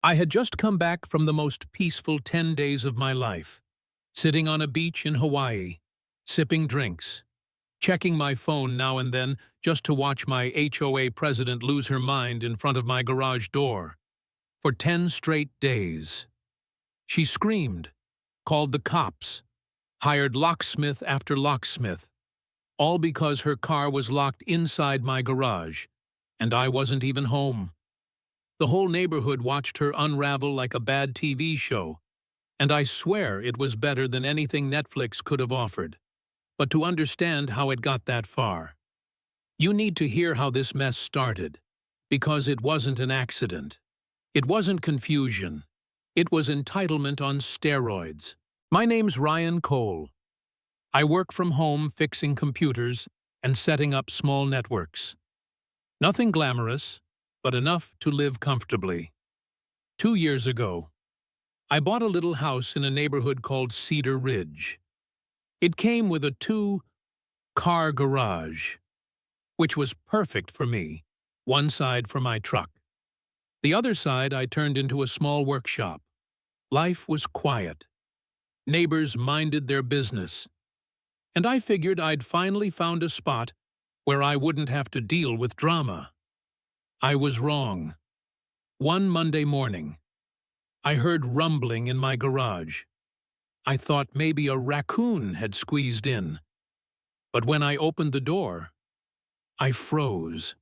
I had just come back from the most peaceful 10 days of my life, sitting on a beach in Hawaii, sipping drinks, checking my phone now and then just to watch my HOA president lose her mind in front of my garage door. For 10 straight days. She screamed, called the cops, hired locksmith after locksmith, all because her car was locked inside my garage, and I wasn't even home. The whole neighborhood watched her unravel like a bad TV show, and I swear it was better than anything Netflix could have offered. But to understand how it got that far, you need to hear how this mess started, because it wasn't an accident. It wasn't confusion. It was entitlement on steroids. My name's Ryan Cole. I work from home fixing computers and setting up small networks. Nothing glamorous, but enough to live comfortably. 2 years ago, I bought a little house in a neighborhood called Cedar Ridge. It came with a 2-car garage, which was perfect for me, one side for my truck. The other side I turned into a small workshop. Life was quiet. Neighbors minded their business. And I figured I'd finally found a spot where I wouldn't have to deal with drama. I was wrong. One Monday morning, I heard rumbling in my garage. I thought maybe a raccoon had squeezed in. But when I opened the door, I froze.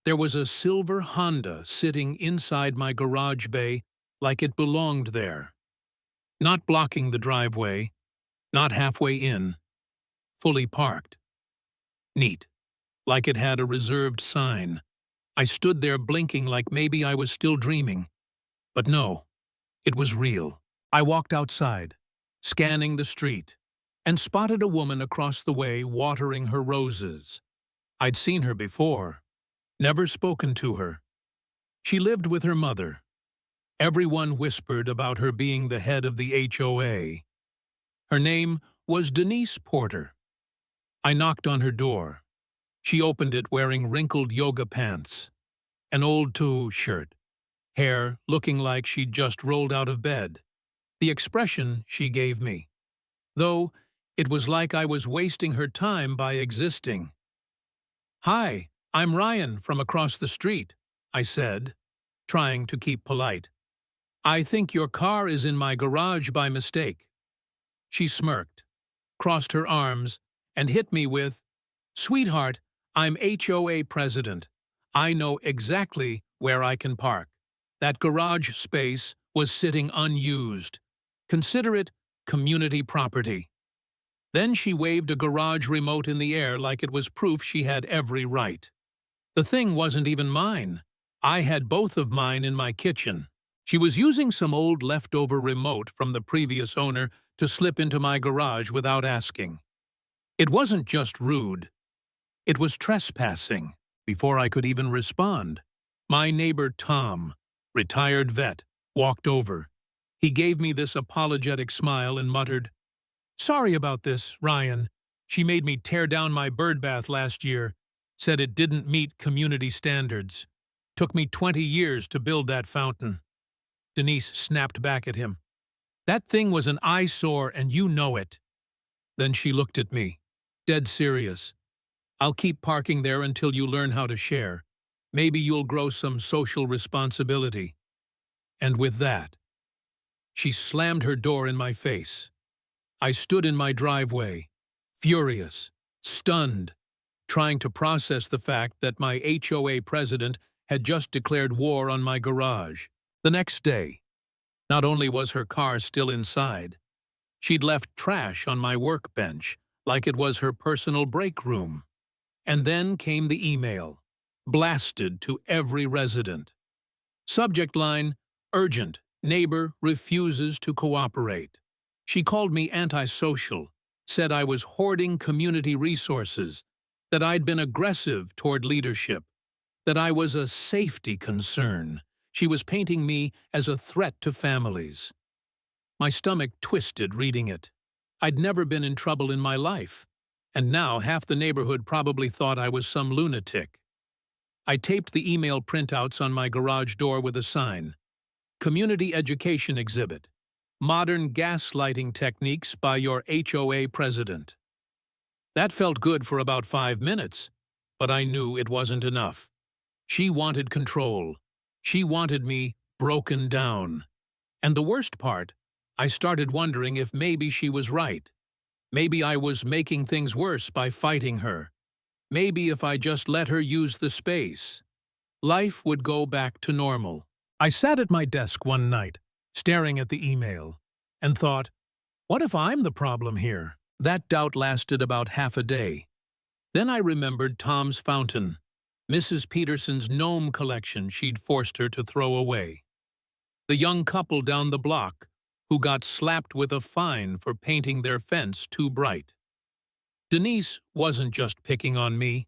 There was a silver Honda sitting inside my garage bay like it belonged there. Not blocking the driveway, not halfway in, fully parked. Neat, like it had a reserved sign. I stood there blinking like maybe I was still dreaming. But no, it was real. I walked outside, scanning the street, and spotted a woman across the way watering her roses. I'd seen her before, never spoken to her. She lived with her mother. Everyone whispered about her being the head of the HOA. Her name was Denise Porter. I knocked on her door. She opened it wearing wrinkled yoga pants, an old shirt, hair looking like she'd just rolled out of bed. The expression she gave me, though it was like I was wasting her time by existing. "Hi, I'm Ryan from across the street," I said, trying to keep polite. "I think your car is in my garage by mistake." She smirked, crossed her arms, and hit me with, "Sweetheart, I'm HOA president. I know exactly where I can park. That garage space was sitting unused. Consider it community property." Then she waved a garage remote in the air like it was proof she had every right. The thing wasn't even mine. I had both of mine in my kitchen. She was using some old leftover remote from the previous owner to slip into my garage without asking. It wasn't just rude. It was trespassing. Before I could even respond, my neighbor Tom, retired vet, walked over. He gave me this apologetic smile and muttered, "Sorry about this, Ryan. She made me tear down my birdbath last year. Said it didn't meet community standards. Took me 20 years to build that fountain." Denise snapped back at him. "That thing was an eyesore and you know it." Then she looked at me, dead serious. "I'll keep parking there until you learn how to share. Maybe you'll grow some social responsibility." And with that, she slammed her door in my face. I stood in my driveway, furious, stunned, trying to process the fact that my HOA president had just declared war on my garage. The next day, not only was her car still inside, she'd left trash on my workbench like it was her personal break room. And then came the email, blasted to every resident. Subject line, "Urgent, neighbor refuses to cooperate." She called me antisocial, said I was hoarding community resources, that I'd been aggressive toward leadership, that I was a safety concern. She was painting me as a threat to families. My stomach twisted reading it. I'd never been in trouble in my life, and now half the neighborhood probably thought I was some lunatic. I taped the email printouts on my garage door with a sign, Community Education Exhibit. Modern Gaslighting Techniques by your HOA President. That felt good for about 5 minutes, but I knew it wasn't enough. She wanted control. She wanted me broken down. And the worst part, I started wondering if maybe she was right. Maybe I was making things worse by fighting her. Maybe if I just let her use the space, life would go back to normal. I sat at my desk one night, staring at the email, and thought, what if I'm the problem here? That doubt lasted about half a day. Then I remembered Tom's fountain, Mrs. Peterson's gnome collection she'd forced her to throw away. The young couple down the block who got slapped with a fine for painting their fence too bright. Denise wasn't just picking on me.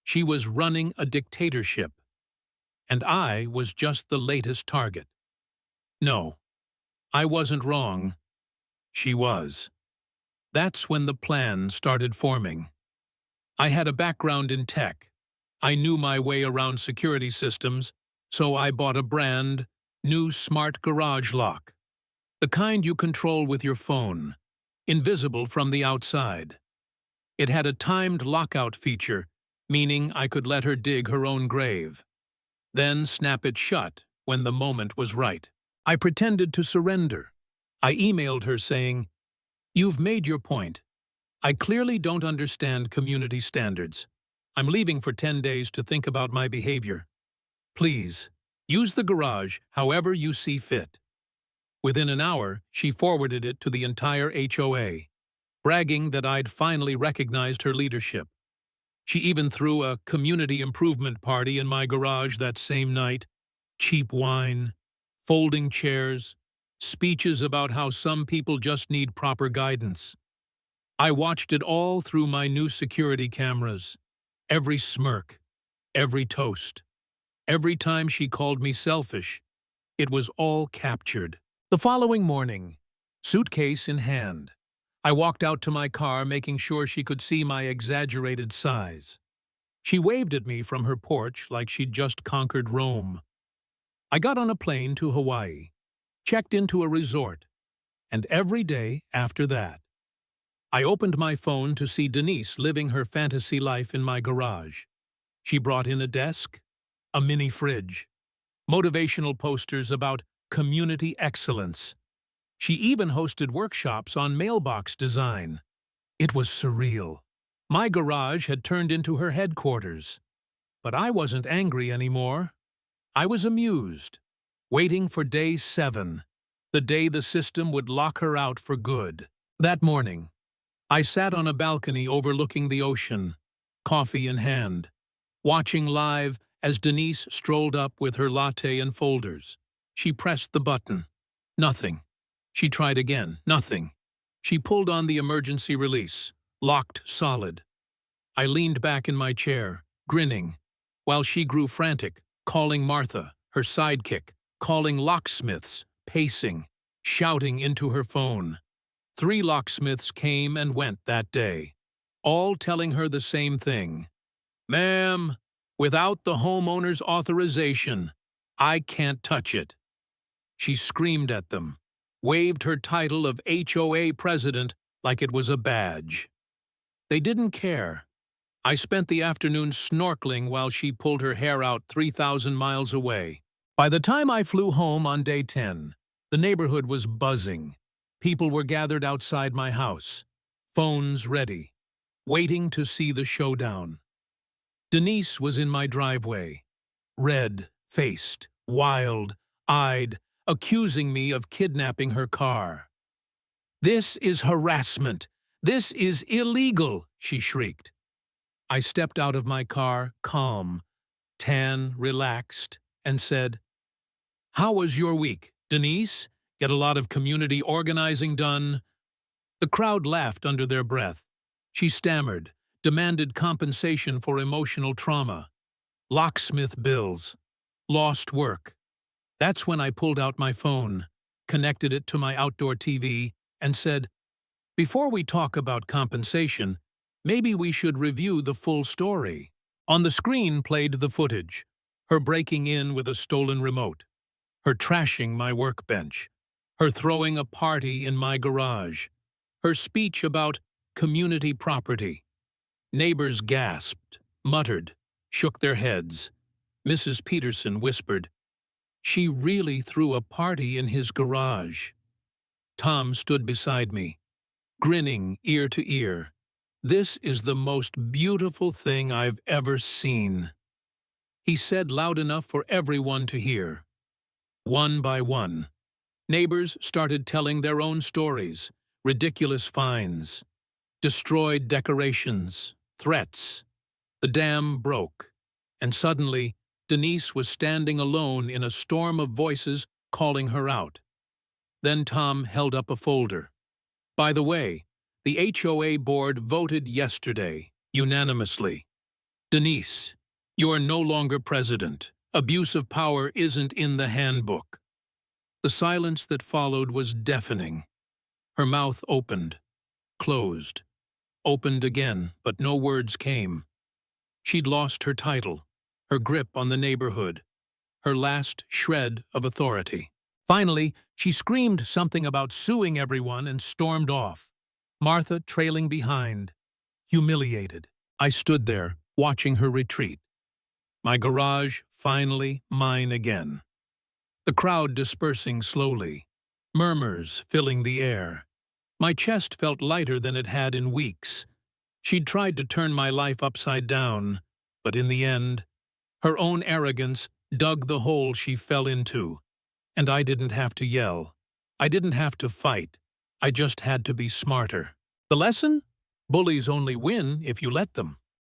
She was running a dictatorship. And I was just the latest target. No, I wasn't wrong. She was. That's when the plan started forming. I had a background in tech. I knew my way around security systems, so I bought a brand new smart garage lock. The kind you control with your phone, invisible from the outside. It had a timed lockout feature, meaning I could let her dig her own grave, then snap it shut when the moment was right. I pretended to surrender. I emailed her saying, "You've made your point. I clearly don't understand community standards. I'm leaving for 10 days to think about my behavior. Please, use the garage however you see fit." Within an hour, she forwarded it to the entire HOA, bragging that I'd finally recognized her leadership. She even threw a community improvement party in my garage that same night. Cheap wine, folding chairs, speeches about how some people just need proper guidance. I watched it all through my new security cameras. Every smirk, every toast, every time she called me selfish, it was all captured. The following morning, suitcase in hand, I walked out to my car making sure she could see my exaggerated size. She waved at me from her porch like she'd just conquered Rome. I got on a plane to Hawaii, checked into a resort, and every day after that, I opened my phone to see Denise living her fantasy life in my garage. She brought in a desk, a mini fridge, motivational posters about community excellence. She even hosted workshops on mailbox design. It was surreal. My garage had turned into her headquarters. But I wasn't angry anymore. I was amused, waiting for day 7, the day the system would lock her out for good. That morning, I sat on a balcony overlooking the ocean, coffee in hand, watching live as Denise strolled up with her latte and folders. She pressed the button. Nothing. She tried again. Nothing. She pulled on the emergency release, locked solid. I leaned back in my chair, grinning, while she grew frantic, calling Martha, her sidekick, calling locksmiths, pacing, shouting into her phone. 3 locksmiths came and went that day, all telling her the same thing. "Ma'am, without the homeowner's authorization, I can't touch it." She screamed at them, waved her title of HOA president like it was a badge. They didn't care. I spent the afternoon snorkeling while she pulled her hair out 3,000 miles away. By the time I flew home on day 10, the neighborhood was buzzing. People were gathered outside my house, phones ready, waiting to see the showdown. Denise was in my driveway, red-faced, wild-eyed, accusing me of kidnapping her car. "This is harassment. This is illegal," she shrieked. I stepped out of my car, calm, tan, relaxed, and said, "How was your week, Denise? Get a lot of community organizing done?" The crowd laughed under their breath. She stammered, demanded compensation for emotional trauma, locksmith bills, lost work. That's when I pulled out my phone, connected it to my outdoor TV, and said, "Before we talk about compensation, maybe we should review the full story." On the screen played the footage, her breaking in with a stolen remote, her trashing my workbench, her throwing a party in my garage, her speech about community property. Neighbors gasped, muttered, shook their heads. Mrs. Peterson whispered, "She really threw a party in his garage." Tom stood beside me, grinning ear to ear. "This is the most beautiful thing I've ever seen," he said loud enough for everyone to hear. One by one, neighbors started telling their own stories, ridiculous finds, destroyed decorations, threats. The dam broke, and suddenly Denise was standing alone in a storm of voices calling her out. Then Tom held up a folder. "By the way, the HOA board voted yesterday, unanimously. Denise, you are no longer president. Abuse of power isn't in the handbook." The silence that followed was deafening. Her mouth opened, closed, opened again, but no words came. She'd lost her title, her grip on the neighborhood, her last shred of authority. Finally, she screamed something about suing everyone and stormed off, Martha trailing behind, humiliated. I stood there, watching her retreat. My garage finally mine again. The crowd dispersing slowly, murmurs filling the air. My chest felt lighter than it had in weeks. She'd tried to turn my life upside down, but in the end, her own arrogance dug the hole she fell into. And I didn't have to yell. I didn't have to fight. I just had to be smarter. The lesson? Bullies only win if you let them.